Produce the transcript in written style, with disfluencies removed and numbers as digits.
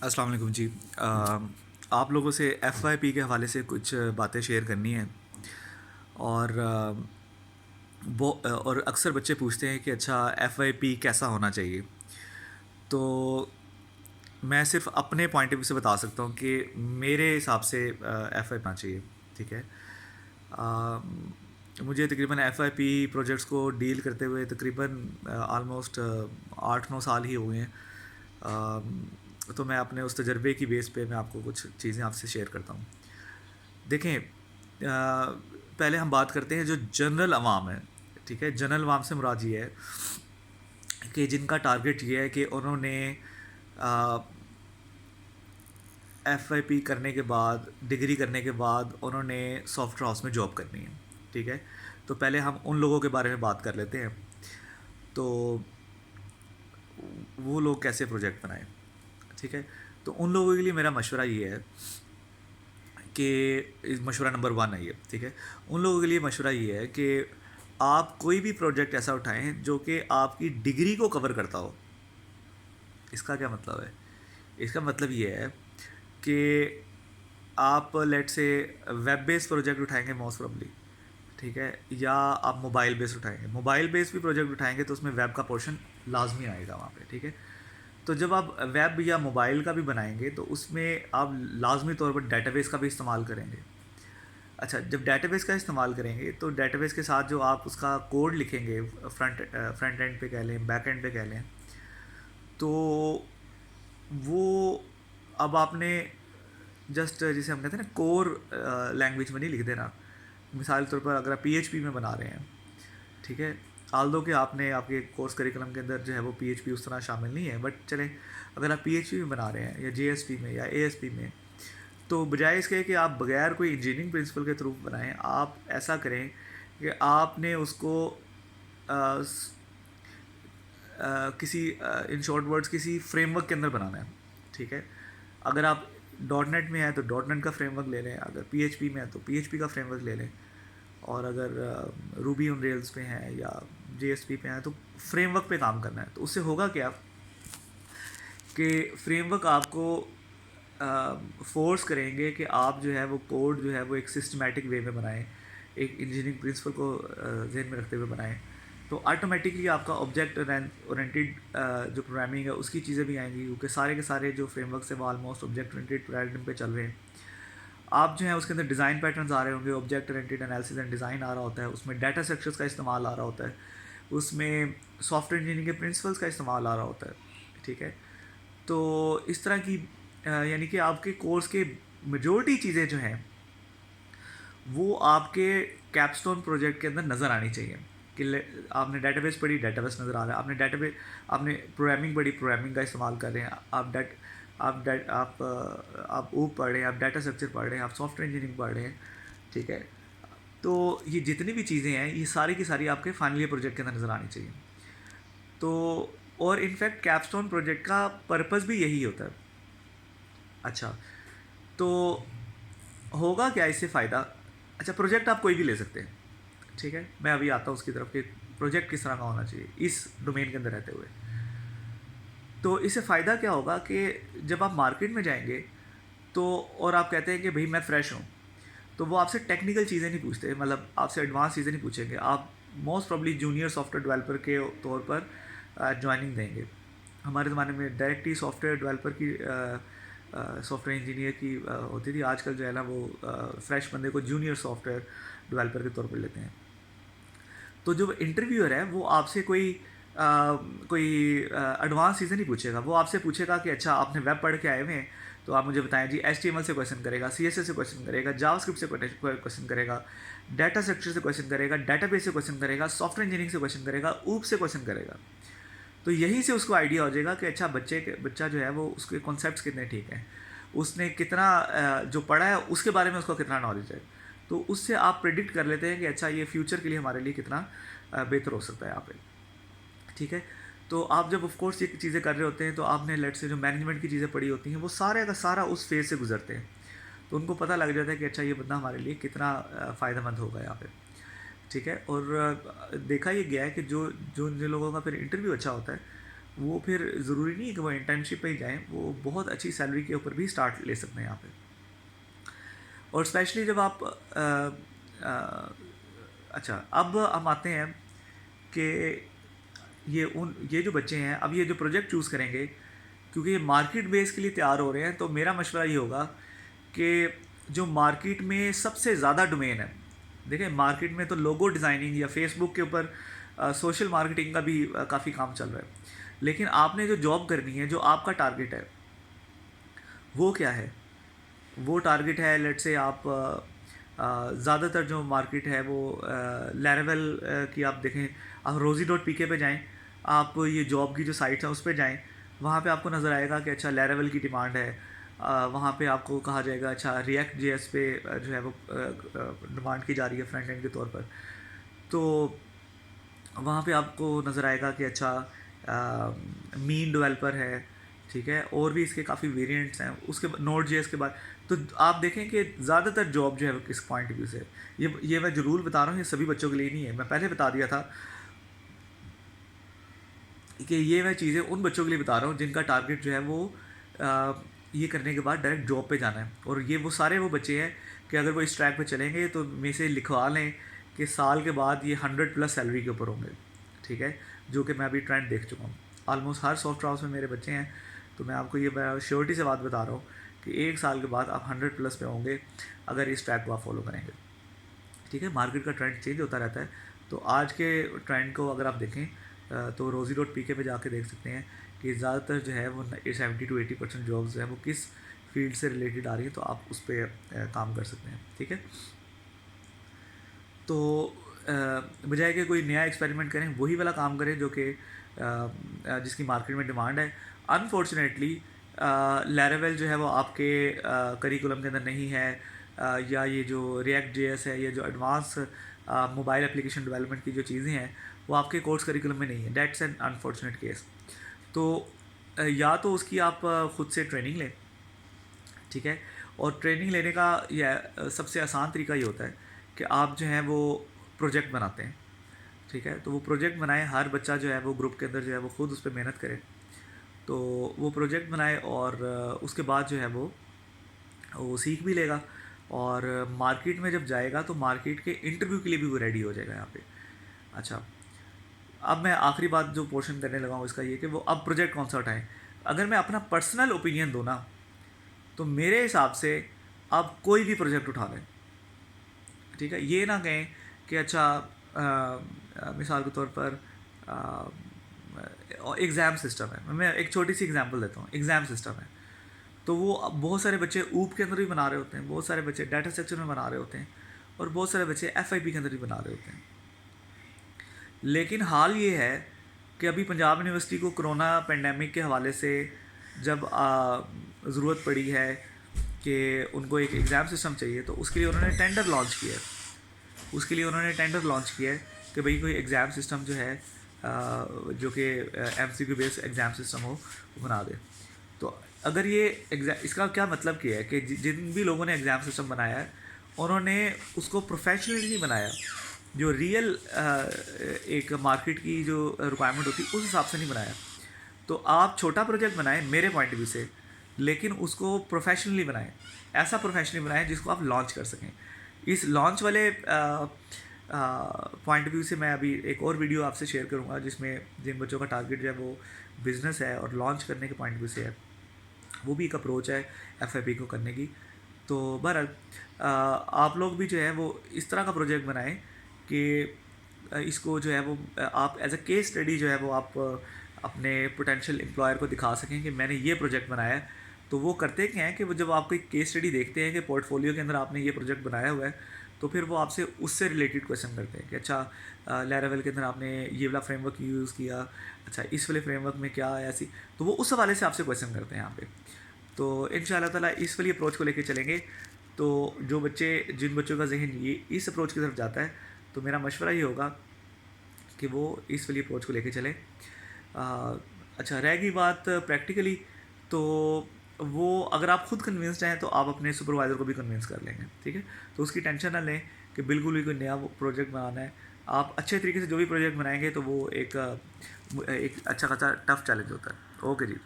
अस्सलाम वालेकुम जी। आप लोगों से एफवाईपी के हवाले से कुछ बातें शेयर करनी है। और और अक्सर बच्चे पूछते हैं कि अच्छा एफवाईपी कैसा होना चाहिए। तो मैं सिर्फ अपने पॉइंट ऑफ व्यू से बता सकता हूँ कि मेरे हिसाब से एफ होना चाहिए। ठीक है। मुझे तकरीबन एफआईपी प्रोजेक्ट्स को डील करते हुए तकरीबन आलमोस्ट 8-9 साल ही हुए हैं। तो मैं अपने उस तजर्बे की बेस पे मैं आपको कुछ चीज़ें आपसे शेयर करता हूँ। देखें, पहले हम बात करते हैं जो जनरल अवाम है। ठीक है, जनरल अवाम से मुराद ये है कि जिनका टारगेट ये है कि उन्होंने एफआईपी करने के बाद, डिग्री करने के बाद उन्होंने सॉफ्टवेयर हाउस में जॉब करनी है। ठीक है, तो पहले हम उन लोगों के बारे में बात कर लेते हैं। तो वो लोग कैसे प्रोजेक्ट बनाएं। ठीक है, तो उन लोगों के लिए मेरा मशवरा ये है कि मशवरा नंबर 1 है ये। ठीक है, उन लोगों के लिए मशवरा ये है कि आप कोई भी प्रोजेक्ट ऐसा उठाएं जो कि आपकी डिग्री को कवर करता हो। इसका क्या मतलब है? इसका मतलब ये है कि आप लेट से वेब बेस्ड प्रोजेक्ट उठाएंगे मोस्ट प्रोबली। ठीक है, या आप मोबाइल बेस्ड उठाएंगे। मोबाइल बेस्ड भी प्रोजेक्ट उठाएंगे तो उसमें वेब का पोर्शन लाजमी आएगा वहाँ पे। ठीक है, तो जब आप वेब या मोबाइल का भी बनाएंगे तो उसमें आप लाजमी तौर पर डेटाबेस का भी इस्तेमाल करेंगे। अच्छा, जब डेटाबेस का इस्तेमाल करेंगे तो डेटाबेस के साथ जो आप उसका कोड लिखेंगे, फ्रंट एंड पे कह लें, बैक एंड पे कह लें, तो वो अब आपने जस्ट जिसे हम कहते हैं ना कोर लैंग्वेज में नहीं लिख देना। मिसाल के तौर पर अगर आप पीएचपी में बना रहे हैं, ठीक है, आल्दो कि आपने आपके कोर्स करिकुलम के अंदर जो है वो पीएचपी उस तरह शामिल नहीं है, बट चले अगर आप पीएचपी में बना रहे हैं या जेएसपी में या एएसपी में, तो बजाय इसके कि आप बगैर कोई इंजीनियरिंग प्रिंसिपल के थ्रू बनाएं, आप ऐसा करें कि आपने उसको आ, किसी इन शॉर्ट वर्ड्स किसी फ्रेमवर्क के अंदर बनाना है। ठीक है, अगर आप डॉट नेट में हैं तो डॉट नेट का फ्रेमवर्क ले लें, अगर पीएचपी में है तो पीएचपी का फ्रेमवर्क ले लें, और अगर रूबी ऑन रेल्स पे हैं या जेएसपी पे हैं तो फ्रेमवर्क पे काम करना है। तो उससे होगा क्या कि फ्रेमवर्क आपको फोर्स करेंगे कि आप जो है वो कोड जो है वो एक सिस्टमेटिक वे में बनाएं, एक इंजीनियरिंग प्रिंसिपल को जहन में रखते हुए बनाएं। तो ऑटोमेटिकली आपका ऑब्जेक्ट ओरिएंटेड जो प्रोग्रामिंग है उसकी चीज़ें भी आएंगी, क्योंकि सारे के सारे जो फ्रेमवर्क है वो ऑलमोस्ट ऑब्जेक्ट ओरिएंटेड पैटर्न पे चल रहे हैं। आप जो है उसके अंदर डिज़ाइन पैटर्न्स आ रहे होंगे, object oriented analysis and design आ रहा होता है, उसमें डाटा स्ट्रक्चर्स का इस्तेमाल आ रहा होता है, उसमें सॉफ्टवेयर इंजीनियरिंग के प्रिंसिपल्स का इस्तेमाल आ रहा होता है। ठीक है, तो इस तरह की यानी कि आपके कोर्स के मेजॉरिटी चीज़ें जो हैं वो आपके कैपस्टोन प्रोजेक्ट के अंदर नज़र आनी चाहिए कि आपने डेटाबेस पढ़ी, डेटाबेस नज़र आ रहा है, आपने प्रोग्रामिंग पढ़ी, प्रोग्रामिंग का इस्तेमाल कर रहे हैं, आप ऊप पढ़ रहे हैं, आप डाटा स्ट्रक्चर पढ़ रहे हैं, आप सॉफ्टवेयर इंजीनियरिंग पढ़ रहे हैं। ठीक है, तो ये जितनी भी चीज़ें हैं ये सारी की सारी आपके फाइनल ईयर प्रोजेक्ट के अंदर नज़र आनी चाहिए। तो और इनफैक्ट कैपस्टोन प्रोजेक्ट का पर्पस भी यही होता है। अच्छा, तो होगा क्या इससे फ़ायदा? अच्छा, प्रोजेक्ट आप कोई भी ले सकते हैं। ठीक है, मैं अभी आता हूँ उसकी तरफ कि प्रोजेक्ट किस तरह का होना चाहिए इस डोमेन के अंदर रहते हुए। तो इससे फ़ायदा क्या होगा कि जब आप मार्केट में जाएंगे तो और आप कहते हैं कि भाई मैं फ़्रेश हूँ, तो वो आपसे टेक्निकल चीज़ें नहीं पूछते, मतलब आपसे एडवांस चीज़ें नहीं पूछेंगे। आप most probably junior software developer के तौर पर ज्वाइनिंग देंगे। हमारे ज़माने में डायरेक्ट ही सॉफ्टवेयर डेवलपर की सॉफ्टवेयर इंजीनियर की होती थी। आजकल जो है ना वो फ्रेश बंदे को जूनियर सॉफ्टवेयर डेवलपर के तौर पर लेते हैं। तो जो इंटरव्यूअर है वो आपसे कोई एडवांस चीज़ें नहीं पूछेगा। वो आपसे पूछेगा कि अच्छा आपने वेब पढ़ के आए हुए हैं तो आप मुझे बताएं जी। HTML से क्वेश्चन करेगा, CSS से क्वेश्चन करेगा, जावास्क्रिप्ट से क्वेश्चन करेगा, डाटा स्ट्रक्चर से क्वेश्चन करेगा, डाटाबेस से क्वेश्चन करेगा, सॉफ्टवेयर इंजीनियरिंग से क्वेश्चन करेगा, ऊप से क्वेश्चन करेगा। तो यहीं से उसको आइडिया हो जाएगा कि अच्छा बच्चा जो है वो उसके कॉन्सेप्ट्स कितने ठीक हैं, उसने कितना जो पढ़ा है उसके बारे में उसको कितना नॉलेज है। तो उससे आप प्रिडिक्ट कर लेते हैं कि अच्छा ये फ्यूचर के लिए हमारे लिए कितना बेहतर हो सकता है यहाँ पे। ठीक है, तो आप जब ऑफ कोर्स ये चीज़ें कर रहे होते हैं तो आपने लेट से जो मैनेजमेंट की चीज़ें पढ़ी होती हैं वो सारे का सारा उस फेज से गुजरते हैं, तो उनको पता लग जाता है कि अच्छा ये बंदा हमारे लिए कितना फ़ायदेमंद होगा यहाँ पे। ठीक है, और देखा ये गया है कि जो जो जिन लोगों का फिर इंटरव्यू अच्छा होता है वो फिर ज़रूरी नहीं है कि वो इंटर्नशिप पे ही जाएँ, वो बहुत अच्छी सैलरी के ऊपर भी स्टार्ट ले सकते हैं यहाँ पे। और स्पेशली जब आप अ, अच्छा, अब हम आते हैं कि ये जो बच्चे हैं, अब ये जो प्रोजेक्ट चूज़ करेंगे, क्योंकि ये मार्केट बेस के लिए तैयार हो रहे हैं, तो मेरा मशवरा ये होगा कि जो मार्केट में सबसे ज़्यादा डोमेन है, देखिए मार्केट में तो लोगो डिज़ाइनिंग या फेसबुक के ऊपर सोशल मार्केटिंग का भी काफ़ी काम चल रहा है, लेकिन आपने जो जॉब करनी है, जो आपका टारगेट है, वो क्या है? वो टारगेट है, लेट्स से आप ज़्यादातर जो मार्केट है वो लैरावेल की आप देखें, आप रोजी डॉट पी के पे जाएँ, आप ये जॉब की जो साइट्स हैं उस पे जाएँ, वहाँ पे आपको नज़र आएगा कि अच्छा लैरावेल की डिमांड है। वहाँ पे आपको कहा जाएगा अच्छा रिएक्ट जेएस पे जो है वो डिमांड की जा रही है फ्रंट एंड के तौर पर। तो वहाँ पे आपको नज़र आएगा कि अच्छा मीन डेवलपर है, ठीक है, और भी इसके काफ़ी वेरिएंट्स हैं। उसके नोड जेएस के बाद तो आप देखें कि ज़्यादातर जॉब जो है वो किस पॉइंट ऑफ व्यू से, ये मैं ज़रूर बता रहा हूँ, ये सभी बच्चों के लिए नहीं है, मैं पहले बता दिया था कि ये मैं चीज़ें उन बच्चों के लिए बता रहा हूँ जिनका टारगेट जो है वो ये करने के बाद डायरेक्ट जॉब पे जाना है। और ये वो सारे वो बच्चे हैं कि अगर वो इस ट्रैक पे चलेंगे तो में से लिखवा लें कि साल के बाद ये 100+ सैलरी के ऊपर होंगे, ठीक है, जो कि मैं अभी ट्रेंड देख चुका हूँ। ऑलमोस्ट हर सॉफ्टवेयर हाउस में मेरे बच्चे हैं, तो मैं आपको ये श्योरिटी से बात बता रहा हूँ कि 1 साल के बाद आप 100+ पे होंगे अगर इस ट्रैक को आप फॉलो करेंगे, ठीक है। मार्केट का ट्रेंड चेंज होता रहता है, तो आज के ट्रेंड को अगर आप देखें तो रोजी डॉट पी के पे जाके देख सकते हैं कि ज़्यादातर जो है वो 70 to 80% जॉब्स जो है वो किस फील्ड से रिलेटेड आ रही है, तो आप उस पर काम कर सकते हैं, ठीक है। तो बजाय कि कोई नया एक्सपेरिमेंट करें, वही वाला काम करें जो कि जिसकी मार्केट में डिमांड है। अनफॉर्चुनेटली लैरावेल जो है वो आपके करिकुलम के अंदर नहीं है, या ये जो रिएक्ट जेएस है, ये जो एडवांस मोबाइल एप्लीकेशन डेवलपमेंट की जो चीज़ें हैं वो आपके कोर्स करिकुलम में नहीं है। That's an unfortunate case. तो या तो उसकी आप ख़ुद से ट्रेनिंग लें, ठीक है, और ट्रेनिंग लेने का यह सबसे आसान तरीका ये होता है कि आप जो है वो प्रोजेक्ट बनाते हैं, ठीक है। तो वो प्रोजेक्ट बनाएं, हर बच्चा जो है वो ग्रुप के अंदर जो है वो खुद उस पर मेहनत करे, तो वो प्रोजेक्ट बनाए और उसके बाद जो है वो सीख भी लेगा, और मार्केट में जब जाएगा तो मार्केट के इंटरव्यू के लिए भी वो रेडी हो जाएगा यहाँ पे। अच्छा, अब मैं आखिरी बात जो पोर्शन करने लगा हूँ इसका ये कि वो अब प्रोजेक्ट कौन सा उठाएं। अगर मैं अपना पर्सनल ओपिनियन दूँ ना, तो मेरे हिसाब से आप कोई भी प्रोजेक्ट उठा लें, ठीक है। ये ना कहें कि अच्छा मिसाल के तौर पर एग्ज़ाम सिस्टम है, मैं एक छोटी सी एग्जांपल देता हूँ। एग्ज़ाम सिस्टम है, तो वो अब बहुत सारे बच्चे ऊप के अंदर भी बना रहे होते हैं, बहुत सारे बच्चे डाटा स्ट्रक्चर में बना रहे होते हैं, और बहुत सारे बच्चे एफआईपी के अंदर भी बना रहे होते हैं। लेकिन हाल ये है कि अभी पंजाब यूनिवर्सिटी को कोरोना पेंडेमिक के हवाले से जब ज़रूरत पड़ी है कि उनको एक एग्ज़ाम सिस्टम चाहिए, तो उसके लिए उन्होंने टेंडर लॉन्च किया है। कि भाई कोई एग्ज़ाम सिस्टम जो है जो कि एमसीक्यू बेस्ड एग्ज़ाम सिस्टम हो वो बना दे। तो अगर ये इसका क्या मतलब क्या है कि जिन भी लोगों ने एग्ज़ाम सिस्टम बनाया है उन्होंने उसको प्रोफेशनली नहीं बनाया, जो रियल एक मार्केट की जो रिक्वायरमेंट होती है उस हिसाब से नहीं बनाया। तो आप छोटा प्रोजेक्ट बनाएं मेरे पॉइंट ऑफ व्यू से, लेकिन उसको प्रोफेशनली बनाएं, ऐसा प्रोफेशनली बनाएं जिसको आप लॉन्च कर सकें। इस लॉन्च वाले पॉइंट ऑफ व्यू से मैं अभी एक और वीडियो आपसे शेयर करूंगा जिसमें जिन बच्चों का टारगेट जो है वो बिज़नेस है और लॉन्च करने के पॉइंट ऑफ व्यू से है, वो भी एक अप्रोच है एफआईपी को करने की। तो बहरहाल आप लोग भी जो है वो इस तरह का प्रोजेक्ट बनाएं कि इसको जो है वो आप एज अ केस स्टडी जो है वो आप अपने पोटेंशियल एम्प्लॉयर को दिखा सकें कि मैंने ये प्रोजेक्ट बनाया है। तो वो करते क्या हैं कि वो जब आपको एक केस स्टडी देखते हैं कि पोर्टफोलियो के अंदर आपने ये प्रोजेक्ट बनाया हुआ है, तो फिर वो आपसे उससे रिलेटेड क्वेश्चन करते हैं कि अच्छा लैरावेल के अंदर आपने ये वाला फ्रेमवर्क यूज़ किया, अच्छा इस वाले फ्रेमवर्क में क्या है ऐसी, तो वो उस हवाले से आपसे क्वेश्चन करते हैं यहाँ पे। तो इंशाअल्लाह ताला इस वाली अप्रोच को लेके चलेंगे। तो जिन बच्चों का जहन ये इस अप्रोच की तरफ जाता है, तो मेरा मशवरा ये होगा कि वो इस वाली अप्रोच को लेके चलें। अच्छा, रह गई बात प्रैक्टिकली, तो वो अगर आप खुद कन्विंस्ड हैं तो आप अपने सुपरवाइज़र को भी कन्विंस कर लेंगे, ठीक है। तो उसकी टेंशन ना लें कि बिल्कुल ही कोई नया प्रोजेक्ट बनाना है, आप अच्छे तरीके से जो भी प्रोजेक्ट बनाएंगे तो वो एक अच्छा खासा टफ चैलेंज होता है। ओके जी।